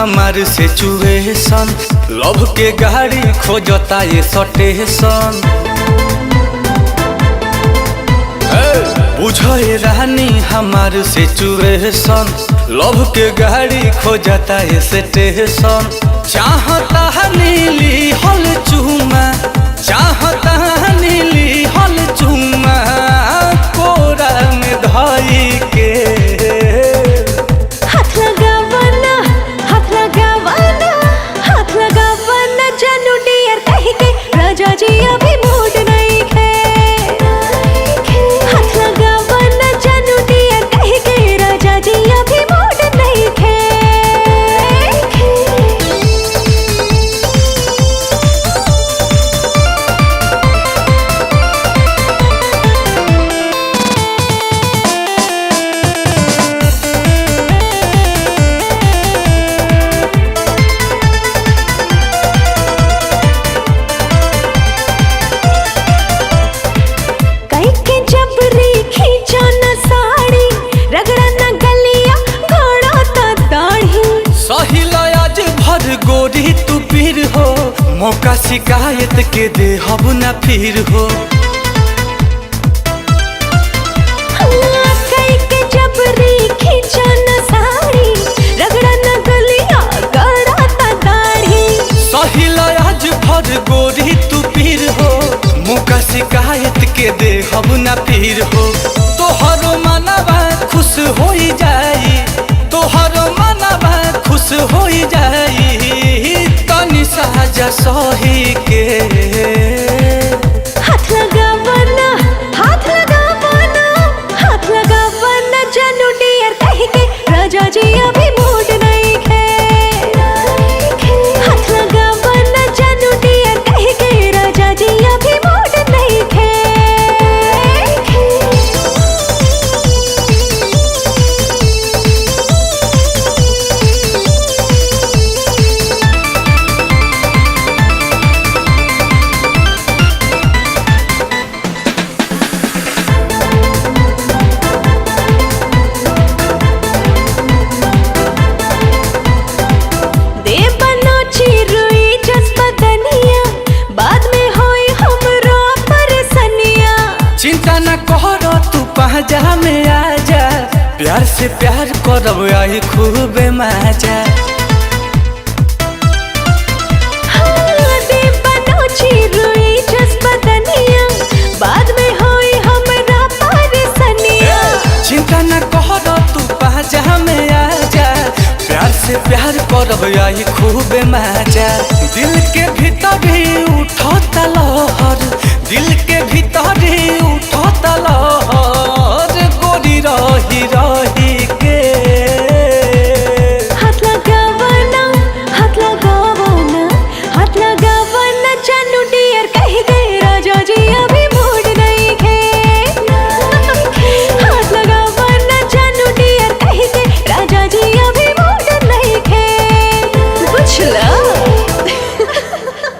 हमार situation, love के गाड़ी खोजता ये स्टेशन। बुझे रानी हमार सिचुएशन, लव के गाड़ी खोजता ये स्टेशन। चाहता नीली हल चूमा, चाहता नीली हल चूमा, कोरा में धाई के हाथ लगावना, हाथ लगावना, हाथ लगावना जानू डियर कह के राजा जी अभी मूड नहीं है। हाथ लगावना जानू डियर कह के राजा जी अभी मूड नहीं है। गोरी तू पीर हो, मौका शिकायत के दे हब ना फिर हो। कई के जबरी खींचा न साड़ी, रगड़ा न गलिया गड़ा ता दाढ़ी। सहिला आज भर गोरी तू पीर हो, मौका शिकायत के दे हब ना फिर हो। तोहरो मनवा खुश हो जाई, तोहरो मनवा खुश हो जाई, तनी साजा सही के। हाथ लगावना, हाथ लगावना, हाथ लगावना जानू डियर कह के राजा जी अभी मूड नहीं है। हाथ लगावना जानू डियर कह के राजा जी अभी मूड नहीं है। चिंता न करो तू पहजा में आजा, प्यार से प्यार करब आई खूब मजा। बाद में होई हमरा परेशानिया। चिंता न करो तू पहजा में आजा, प्यार से प्यार करब आई खूब मजा। दिल के भीतर भी उठता लहर, दिल के